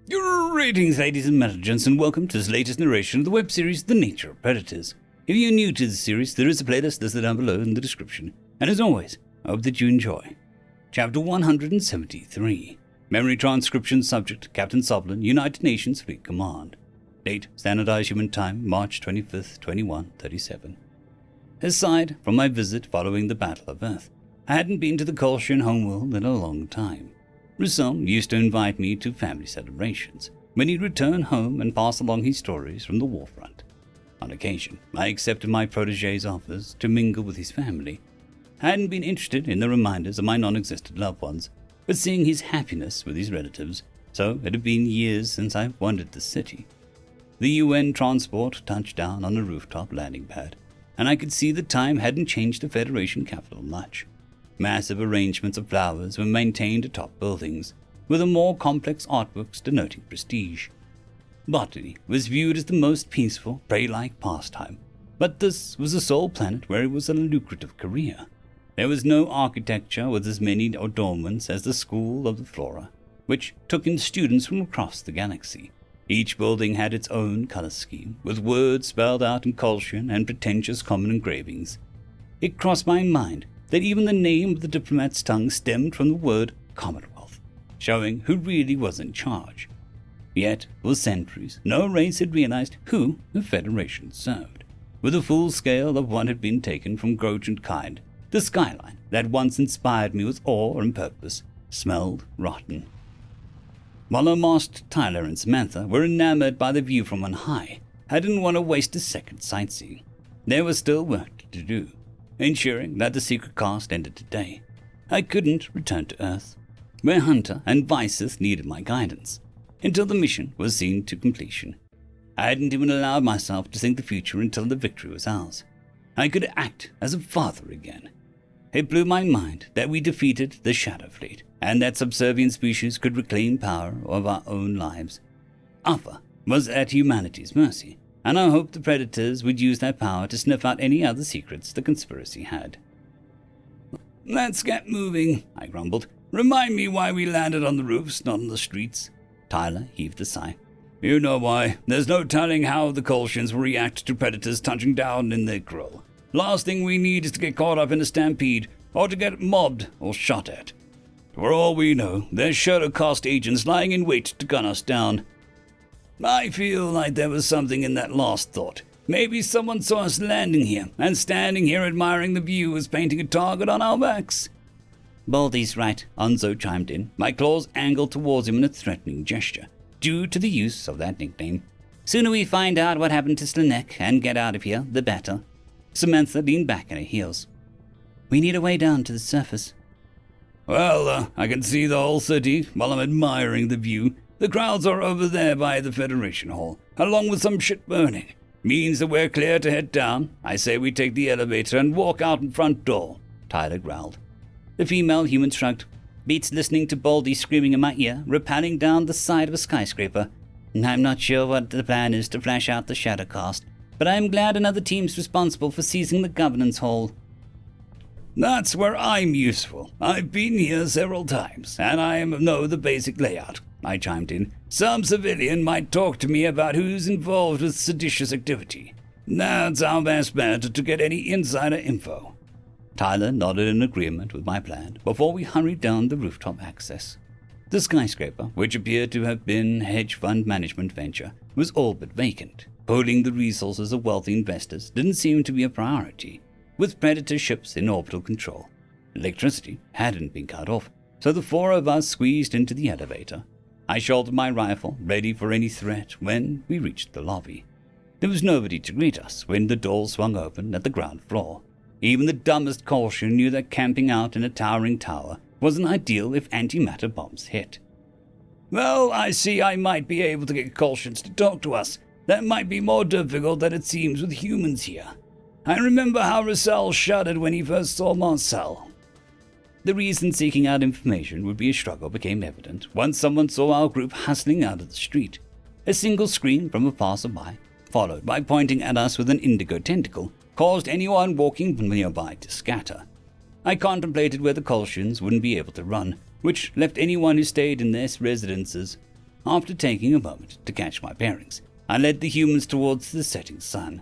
Greetings, ladies and gents, and welcome to this latest narration of the web series The Nature of Predators. If you're new to the series, there is a playlist listed down below in the description, and as always, I hope that you enjoy. Chapter 173. Memory Transcription Subject, Captain Soblin, United Nations Fleet Command. Date, Standardized Human Time, March 25th, 2137. Aside from my visit following the Battle of Earth, I hadn't been to the Kolshian homeworld in a long time. Rousseau used to invite me to family celebrations when he'd return home and pass along his stories from the warfront. On occasion, I accepted my protégé's offers to mingle with his family. I hadn't been interested in the reminders of my non-existent loved ones, but seeing his happiness with his relatives, so it had been years since I wandered the city. The UN transport touched down on a rooftop landing pad, and I could see the time hadn't changed the Federation capital much. Massive arrangements of flowers were maintained atop buildings, with a more complex artworks denoting prestige. Botany was viewed as the most peaceful, prey-like pastime, but this was the sole planet where it was a lucrative career. There was no architecture with as many adornments as the School of the Flora, which took in students from across the galaxy. Each building had its own color scheme, with words spelled out in Kolshian and pretentious common engravings. It crossed my mind that even the name of the diplomat's tongue stemmed from the word Commonwealth, showing who really was in charge. Yet, for centuries, no race had realized who the Federation served. With a full scale of what had been taken from Grogent kind, the skyline that once inspired me with awe and purpose smelled rotten. While our masked Tyler and Samantha were enamored by the view from on high, I didn't want to waste a second sightseeing. There was still work to do, ensuring that the secret cast ended today. I couldn't return to Earth, where Hunter and Viseth needed my guidance, until the mission was seen to completion. I hadn't even allowed myself to think the future until the victory was ours. I could act as a father again. It blew my mind that we defeated the Shadow Fleet, and that subservient species could reclaim power of our own lives. Alpha was at humanity's mercy, and I hoped the Predators would use that power to sniff out any other secrets the conspiracy had. "Let's get moving," I grumbled. "Remind me why we landed on the roofs, not on the streets." Tyler heaved a sigh. "You know why. There's no telling how the Kolshians will react to Predators touching down in their grill. Last thing we need is to get caught up in a stampede, or to get mobbed or shot at. For all we know, there's Shadow Cast agents lying in wait to gun us down. I feel like there was something in that last thought. Maybe someone saw us landing here, and standing here admiring the view was painting a target on our backs." "Baldy's right," Anzo chimed in, my claws angled towards him in a threatening gesture, due to the use of that nickname. "Sooner we find out what happened to Slanek and get out of here, the better." Samantha leaned back on her heels. "We need a way down to the surface." "Well, I can see the whole city while I'm admiring the view. The crowds are over there by the Federation Hall, along with some shit burning. Means that we're clear to head down. I say we take the elevator and walk out the front door," Tyler growled. The female human shrugged. "Beats listening to Baldy screaming in my ear, rappelling down the side of a skyscraper. I'm not sure what the plan is to flash out the Shadowcast, but I'm glad another team's responsible for seizing the governance hall." "That's where I'm useful. I've been here several times, and I know the basic layout," I chimed in. "Some civilian might talk to me about who's involved with seditious activity. That's our best bet to get any insider info." Tyler nodded in agreement with my plan before we hurried down the rooftop access. The skyscraper, which appeared to have been a hedge fund management venture, was all but vacant. Pooling the resources of wealthy investors didn't seem to be a priority, with Predator ships in orbital control. Electricity hadn't been cut off, so the four of us squeezed into the elevator. I shouldered my rifle, ready for any threat, when we reached the lobby. There was nobody to greet us when the door swung open at the ground floor. Even the dumbest Kolshian knew that camping out in a towering tower wasn't ideal if antimatter bombs hit. "Well, I see I might be able to get Kolshians to talk to us. That might be more difficult than it seems with humans here. I remember how Russell shuddered when he first saw Marcel." The reason seeking out information would be a struggle became evident once someone saw our group hustling out of the street. A single scream from a passerby, followed by pointing at us with an indigo tentacle, caused anyone walking nearby to scatter. I contemplated where the Kolshians wouldn't be able to run, which left anyone who stayed in their residences After taking a moment to catch my bearings, I led the humans towards the setting sun.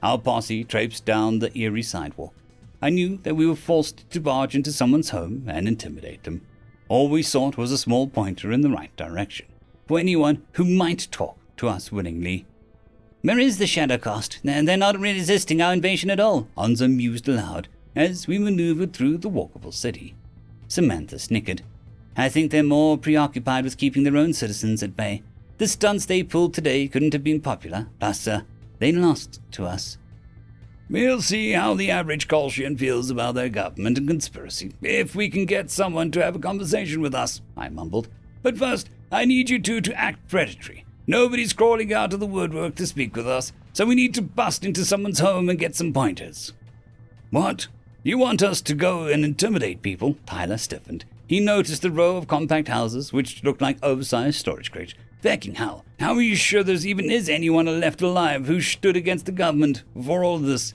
Our posse traipsed down the eerie sidewalk. I knew that we were forced to barge into someone's home and intimidate them. All we sought was a small pointer in the right direction, for anyone who might talk to us willingly. "Where is the Shadow Coast? They're not resisting our invasion at all," Onza mused aloud as we maneuvered through the walkable city. Samantha snickered. "I think they're more preoccupied with keeping their own citizens at bay. The stunts they pulled today couldn't have been popular, plus, they lost to us." "We'll see how the average Kolshian feels about their government and conspiracy, if we can get someone to have a conversation with us," I mumbled. "But first, I need you two to act predatory. Nobody's crawling out of the woodwork to speak with us, so we need to bust into someone's home and get some pointers." "What? You want us to go and intimidate people?" Tyler stiffened. He noticed the row of compact houses, which looked like oversized storage crates. "Fecking hell, how are you sure there even is anyone left alive who stood against the government for all this?"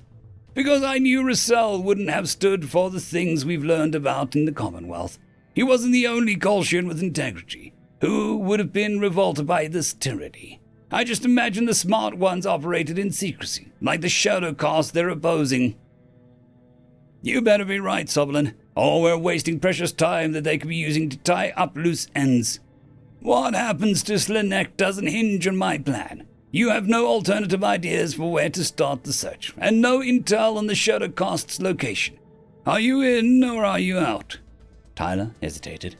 "Because I knew Russell wouldn't have stood for the things we've learned about in the Commonwealth. He wasn't the only Kolshian with integrity who would have been revolted by this tyranny. I just imagine the smart ones operated in secrecy, like the shadow caste they're opposing." "You better be right, Soblin, or we're wasting precious time that they could be using to tie up loose ends. What happens to Slinek doesn't hinge on my plan. You have no alternative ideas for where to start the search, and no intel on the shadow caste's location. Are you in or are you out?" Tyler hesitated.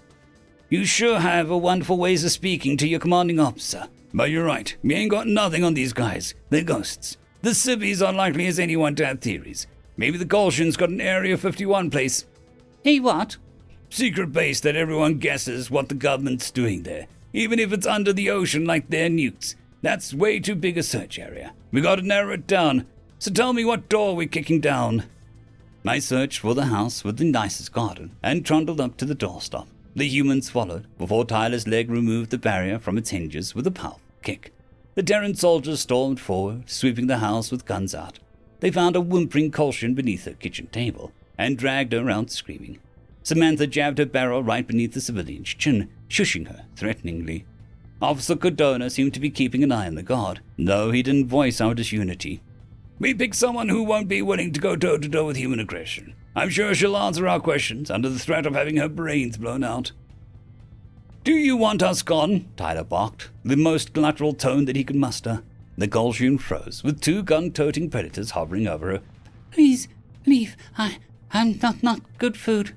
"You sure have a wonderful ways of speaking to your commanding officer. But you're right, we ain't got nothing on these guys. They're ghosts. The civvies are likely as anyone to have theories. Maybe the Kolshians got an Area 51 place." "Hey, what?" "Secret base that everyone guesses what the government's doing there, even if it's under the ocean like their nukes. That's way too big a search area. We gotta narrow it down. So tell me what door we're kicking down." I searched for the house with the nicest garden and trundled up to the doorstep. The humans followed before Tyler's leg removed the barrier from its hinges with a powerful kick. The Terran soldiers stormed forward, sweeping the house with guns out. They found a whimpering Kolshian beneath her kitchen table and dragged her out screaming. Samantha jabbed her barrel right beneath the civilian's chin, shushing her threateningly. Officer Cordona seemed to be keeping an eye on the guard, though he didn't voice our disunity. "We picked someone who won't be willing to go toe-to-toe with human aggression. I'm sure she'll answer our questions under the threat of having her brains blown out." "Do you want us gone?" Tyler barked, the most guttural tone that he could muster. The Kolshian froze, with two gun-toting predators hovering over her. "Please, leave. I'm not good food."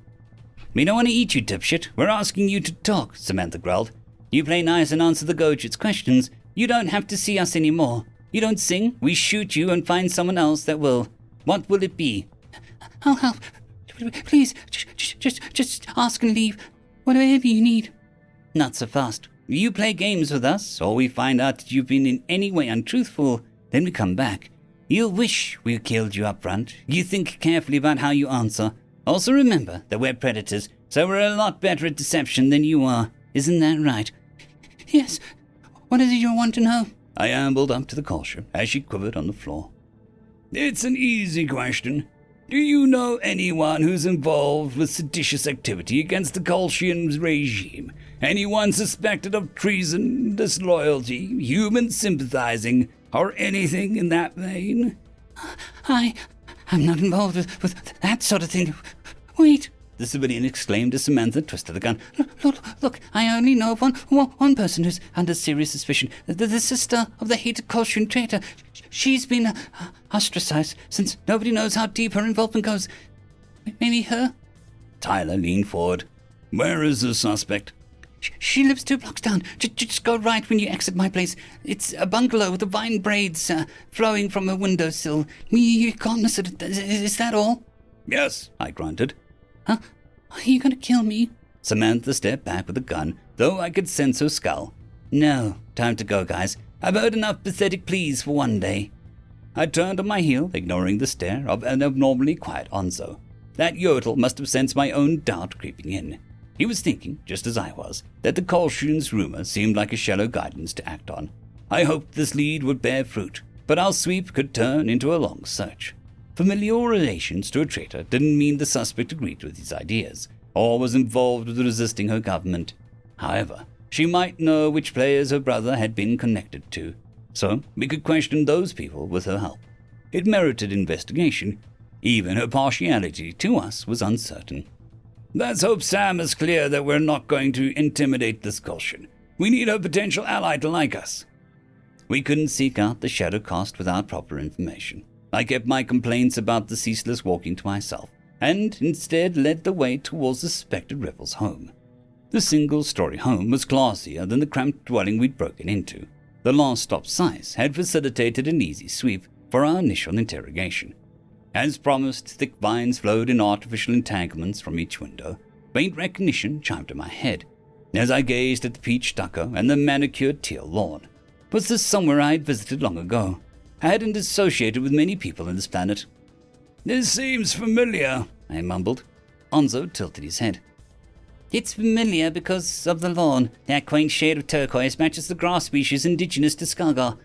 "We don't want to eat you, dipshit. We're asking you to talk," Samantha growled. "You play nice and answer the Gojit's questions. You don't have to see us anymore. You don't sing, we shoot you and find someone else that will. What will it be?" "I'll help. Please, just ask and leave. Whatever you need." "Not so fast. You play games with us, or we find out that you've been in any way untruthful, then we come back. You'll wish we killed you up front. You think carefully about how you answer. Also remember that we're predators, so we're a lot better at deception than you are. Isn't that right?" "Yes. What is it you want to know?" I ambled up to the Kolshian as she quivered on the floor. "It's an easy question. Do you know anyone who's involved with seditious activity against the Kolshian regime? Anyone suspected of treason, disloyalty, human sympathizing, or anything in that vein?" I'm not involved with that sort of thing. Wait," the civilian exclaimed as Samantha twisted the gun. Look, I only know of one person who's under serious suspicion. The sister of the hated Kolshian traitor. She's been ostracized since nobody knows how deep her involvement goes. Maybe her?" Tyler leaned forward. "Where is the suspect?" She lives 2 blocks down. Just go right when you exit my place. It's a bungalow with the vine braids flowing from a windowsill. You can't miss it. Is that all?" "Yes," I grunted. "Huh? Are you going to kill me?" Samantha stepped back with the gun, though I could sense her scowl. "No, time to go, guys. I've heard enough pathetic pleas for one day." I turned on my heel, ignoring the stare of an abnormally quiet Onzo. That yodel must have sensed my own doubt creeping in. He was thinking, just as I was, that the Kolshian's rumor seemed like a shallow guidance to act on. I hoped this lead would bear fruit, but our sweep could turn into a long search. Familial relations to a traitor didn't mean the suspect agreed with his ideas, or was involved with resisting her government. However, She might know which players her brother had been connected to, so we could question those people with her help. It merited investigation. Even her partiality to us was uncertain. Let's hope Sam is clear that we're not going to intimidate this Gulshan. We need a potential ally to like us. We couldn't seek out the shadow cast without proper information. I kept my complaints about the ceaseless walking to myself, and instead led the way towards the suspected rebel's home. The single-story home was classier than the cramped dwelling we'd broken into. The last stop size had facilitated an easy sweep for our initial interrogation. As promised, thick vines flowed in artificial entanglements from each window. Faint recognition chimed in my head as I gazed at the peach stucco and the manicured teal lawn. Was this somewhere I had visited long ago? I hadn't associated with many people on this planet. This seems familiar, I mumbled. Onzo tilted his head. It's familiar because of the lawn. That quaint shade of turquoise matches the grass species indigenous to Skargar.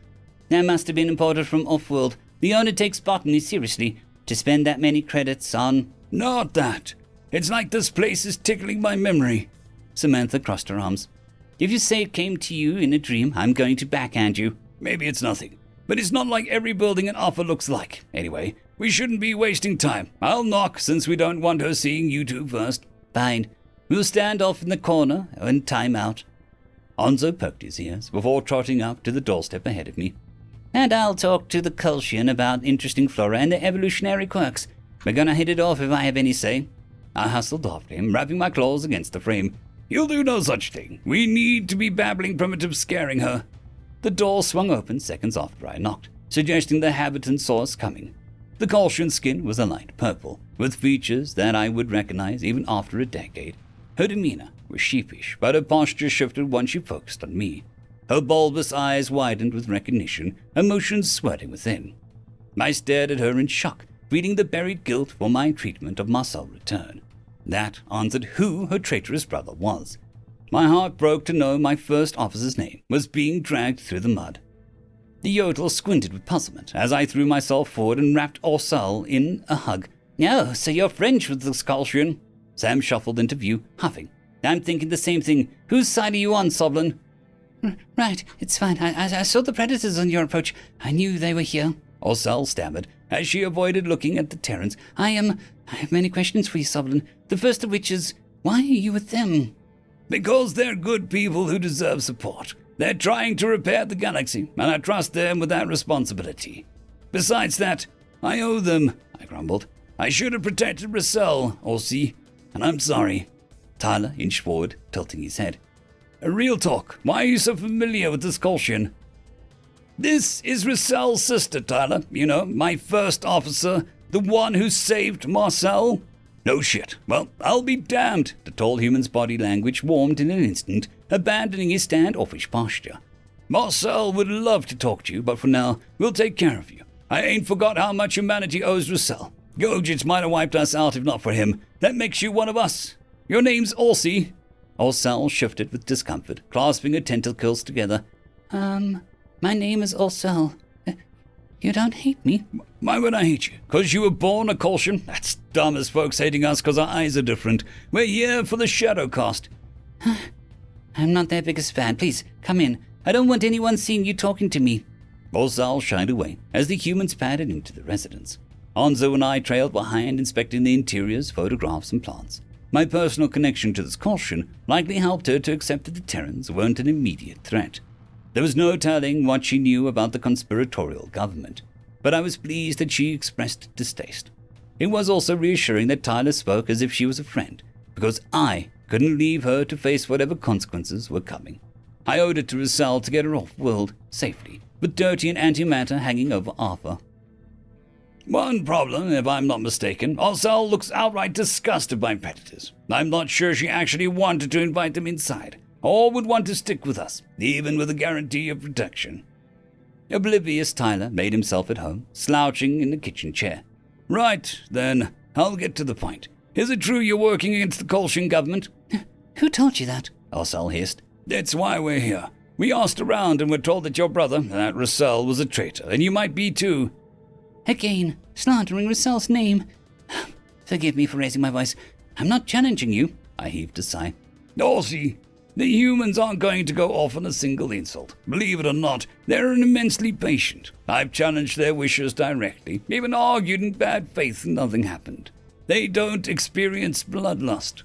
That must have been imported from off-world. The owner takes botany seriously. To spend that many credits on... Not that. It's like this place is tickling my memory. Samantha crossed her arms. If you say it came to you in a dream, I'm going to backhand you. Maybe it's nothing. But it's not like every building in Alpha looks like. Anyway, we shouldn't be wasting time. I'll knock since we don't want her seeing you two first. Fine. We'll stand off in the corner and time out. Onzo poked his ears before trotting up to the doorstep ahead of me. And I'll talk to the Kulshian about interesting flora and their evolutionary quirks. We're gonna hit it off if I have any say. I hustled after him, wrapping my claws against the frame. You'll do no such thing. We need to be babbling primitives scaring her. The door swung open seconds after I knocked, suggesting the habitant saw us coming. The Kulshian skin was a light purple, with features that I would recognize even after a decade. Her demeanor was sheepish, but her posture shifted once she focused on me. Her bulbous eyes widened with recognition, emotions swirling within. I stared at her in shock, feeling the buried guilt for my treatment of Marcel return. That answered who her traitorous brother was. My heart broke to know my first officer's name was being dragged through the mud. The yodel squinted with puzzlement as I threw myself forward and wrapped Orsal in a hug. "Oh, so you're French with the Skulshian?" Sam shuffled into view, huffing. "I'm thinking the same thing. Whose side are you on, Soblin?" "Right, it's fine. I saw the predators on your approach. I knew they were here," Orsal stammered as she avoided looking at the Terrans. I have many questions for you, Soblin. The first of which is, why are you with them?" "Because they're good people who deserve support. They're trying to repair the galaxy, and I trust them with that responsibility. Besides that, I owe them," I grumbled. "I should have protected Russell, Orsi, and I'm sorry." Tyler inched forward, tilting his head. "A real talk, why are you so familiar with this Kulshian?" "This is Russell's sister, Tyler. You know, my first officer, the one who saved Marcel." "No shit. Well, I'll be damned." The tall human's body language warmed in an instant, abandoning his standoffish posture. "Marcel would love to talk to you, but for now, we'll take care of you. I ain't forgot how much humanity owes Russell. Gojits might have wiped us out if not for him. That makes you one of us. Your name's Orsi." Orsal shifted with discomfort, clasping her tentacles together. My name is Orsal. You don't hate me?" "Why would I hate you? 'Cause you were born a Kulshian? That's dumb as folks hating us 'cause our eyes are different. We're here for the shadow cast." "I'm not their biggest fan. Please, come in. I don't want anyone seeing you talking to me." Orsal shied away as the humans padded into the residence. Onzo and I trailed behind, inspecting the interiors, photographs, and plants. My personal connection to this Kulshian likely helped her to accept that the Terrans weren't an immediate threat. There was no telling what she knew about the conspiratorial government, but I was pleased that she expressed distaste. It was also reassuring that Tyler spoke as if she was a friend, because I couldn't leave her to face whatever consequences were coming. I owed it to Russell to get her off-world safely, with dirty and antimatter hanging over Arthur. "One problem, if I'm not mistaken, Orsal looks outright disgusted by predators. I'm not sure she actually wanted to invite them inside, or would want to stick with us, even with a guarantee of protection." Oblivious Tyler made himself at home, slouching in the kitchen chair. "Right, then, I'll get to the point. Is it true you're working against the Kulshian government?" "Who told you that?" Orsal hissed. "That's why we're here. We asked around and were told that your brother, that Russell, was a traitor, and you might be too." "Again, slandering Russell's name. Forgive me for raising my voice. I'm not challenging you." I heaved a sigh. "Orsi, The humans aren't going to go off on a single insult. Believe it or not, they're immensely patient. I've challenged their wishes directly, even argued in bad faith and nothing happened. They don't experience bloodlust.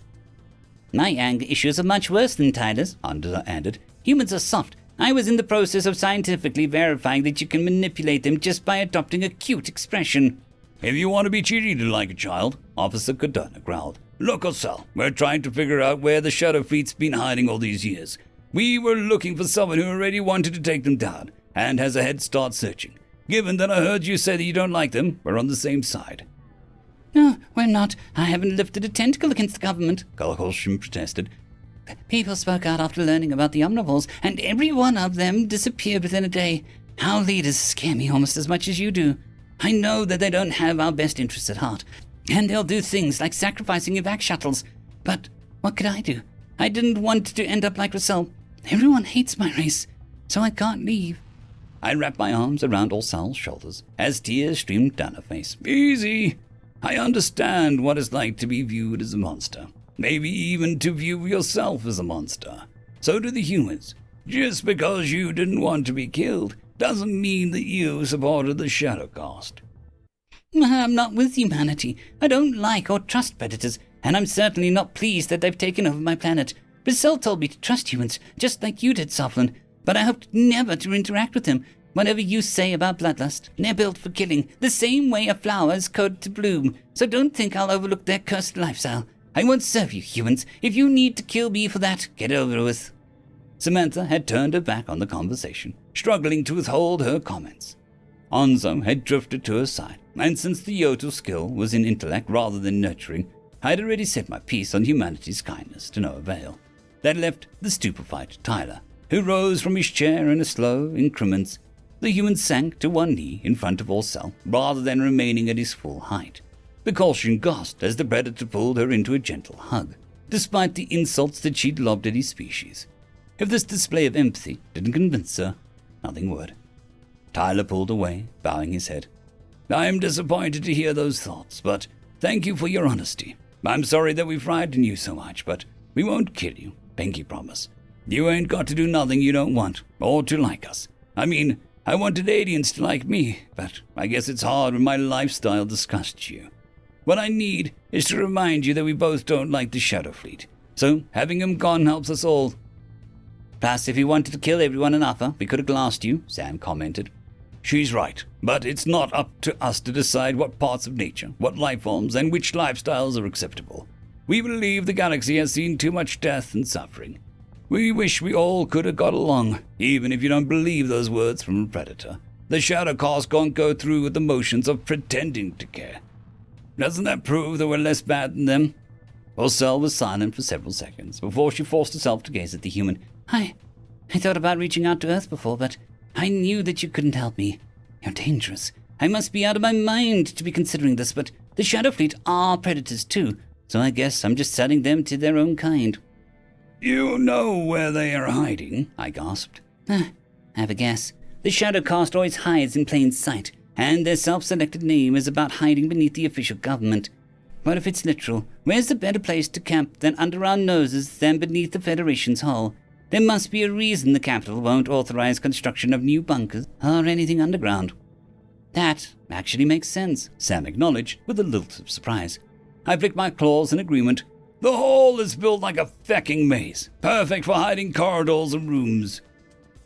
My anger issues are much worse than Tyler's, Anders added. Humans are soft. I was in the process of scientifically verifying that you can manipulate them just by adopting a cute expression. If you want to be treated like a child, Officer Cardona growled. Look, Osel, we're trying to figure out where the Shadow Fleet's been hiding all these years. We were looking for someone who already wanted to take them down, and has a head start searching. Given that I heard you say that you don't like them, we're on the same side. No, we're not. I haven't lifted a tentacle against the government, Colholsham protested. People spoke out after learning about the Omnivores, and every one of them disappeared within a day. Our leaders scare me almost as much as you do. I know that they don't have our best interests at heart, and they'll do things like sacrificing evac shuttles. But what could I do? I didn't want to end up like Russell. Everyone hates my race, so I can't leave. I wrapped my arms around Orsal's shoulders as tears streamed down her face. Easy. I understand what it's like to be viewed as a monster. Maybe even to view yourself as a monster. So do the humans. Just because you didn't want to be killed doesn't mean that you supported the Shadow Caste. I'm not with humanity. I don't like or trust predators, and I'm certainly not pleased that they've taken over my planet. Brissel told me to trust humans, just like you did, Soflin, but I hoped never to interact with them. Whatever you say about bloodlust, they're built for killing, the same way a flower is coded to bloom, so don't think I'll overlook their cursed lifestyle. I won't serve you, humans. If you need to kill me for that, get over with. Samantha had turned her back on the conversation, struggling to withhold her comments. Onzo had drifted to her side, and since the Yoto skill was in intellect rather than nurturing, I had already set my piece on humanity's kindness to no avail. That left the stupefied Tyler, who rose from his chair in a slow increments. The human sank to one knee in front of Orsel, rather than remaining at his full height. The Colchian gasped as the predator pulled her into a gentle hug, despite the insults that she'd lobbed at his species. If this display of empathy didn't convince her, nothing would. Tyler pulled away, bowing his head. I am disappointed to hear those thoughts, but thank you for your honesty. I'm sorry that we frightened you so much, but we won't kill you, pinky promise. You ain't got to do nothing you don't want, or to like us. I mean, I wanted aliens to like me, but I guess it's hard when my lifestyle disgusts you. What I need is to remind you that we both don't like the Shadow Fleet, so having him gone helps us all. Plus, if you wanted to kill everyone in Alpha, we could have glassed you, Sam commented. She's right, but it's not up to us to decide what parts of nature, what life forms, and which lifestyles are acceptable. We believe the galaxy has seen too much death and suffering. We wish we all could have got along, even if you don't believe those words from a predator. The Shadow Caste can't go through with the motions of pretending to care. Doesn't that prove that we're less bad than them? Orsel was silent for several seconds before she forced herself to gaze at the human. I thought about reaching out to Earth before, but I knew that you couldn't help me. You're dangerous. I must be out of my mind to be considering this, but the Shadow Fleet are predators too, so I guess I'm just selling them to their own kind. You know where they are hiding, I gasped. I have a guess. The Shadow Caste always hides in plain sight, and their self-selected name is about hiding beneath the official government. What if it's literal? Where's a better place to camp than under our noses than beneath the Federation's hull? There must be a reason the capital won't authorize construction of new bunkers or anything underground. That actually makes sense, Sam acknowledged with a lilt of surprise. I flicked my claws in agreement. The hall is built like a fecking maze, perfect for hiding corridors and rooms.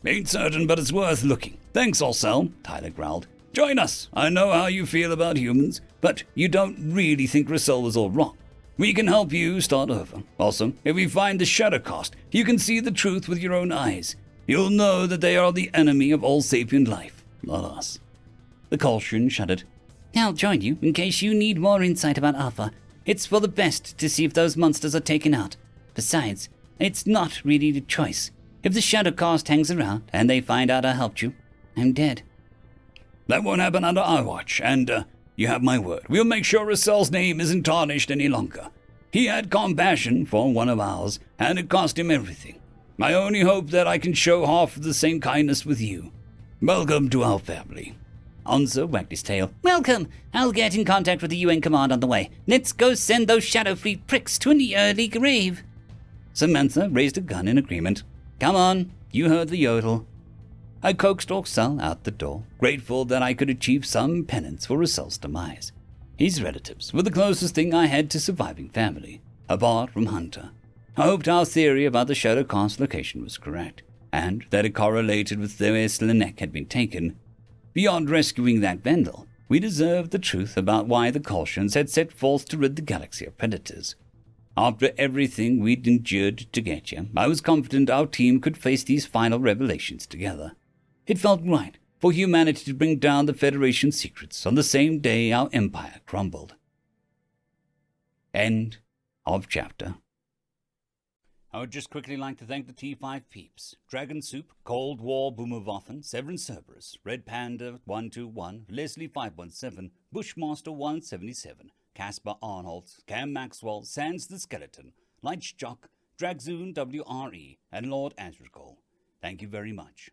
Ain't certain, but it's worth looking. Thanks, Orsel, Tyler growled. Join us. I know how you feel about humans, but you don't really think Russell was all wrong. We can help you start over. Also, if we find the Shadow Caste, you can see the truth with your own eyes. You'll know that they are the enemy of all sapient life, not us. The Colchian shuddered. I'll join you in case you need more insight about Alpha. It's for the best to see if those monsters are taken out. Besides, it's not really a choice. If the Shadow Caste hangs around and they find out I helped you, I'm dead. That won't happen under our watch, and you have my word. We'll make sure Russell's name isn't tarnished any longer. He had compassion for one of ours, and it cost him everything. I only hope that I can show half of the same kindness with you. Welcome to our family. Onzo wagged his tail. Welcome! I'll get in contact with the UN command on the way. Let's go send those Shadow Fleet pricks to an early grave. Samantha raised a gun in agreement. Come on, you heard the yodel. I coaxed Oxel out the door, grateful that I could achieve some penance for Russell's demise. His relatives were the closest thing I had to surviving family, apart from Hunter. I hoped our theory about the Shadowcast location was correct, and that it correlated with where Slanek had been taken. Beyond rescuing that Vendel, we deserved the truth about why the Kolshians had set forth to rid the galaxy of predators. After everything we'd endured to get here, I was confident our team could face these final revelations together. It felt right for humanity to bring down the Federation's secrets on the same day our empire crumbled. End of chapter. I would just quickly like to thank the T5 peeps: Dragon Soup, Cold War Boomerwaffen, Severin Cerberus, Red Panda 121, Leslie 517, Bushmaster 177, Casper Arnholtz, Cam Maxwell, Sans the Skeleton, Lightjock, Dragzoon W.R.E, and Lord Azrakal. Thank you very much.